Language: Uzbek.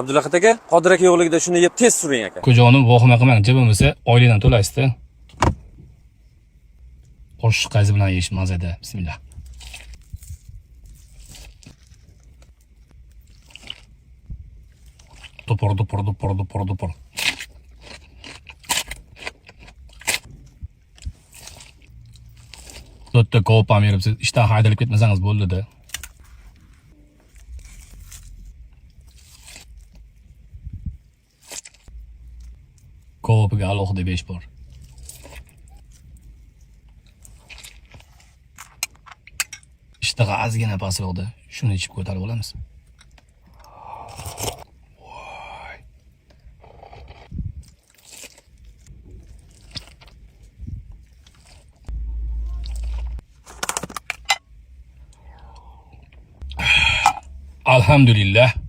Abdulahid aka, Qodir aka yo'qligida shuni yeb tez suring aka. Ko'jonim vohima qilmang, jibimizda oylikdan to'laysiz-da. Qo'shiq qaysi bilan yeyish mazada. Bismillah. Dupor. To'tta ko'p ham yuribsiz. Ishdan haydalib ketmasangiz bo'ldi-da. Ko'piga alohida 5 bor. Ishtaha ozgina pastroqda. Shuni ichib ko'tarib olamiz. Alhamdulillah.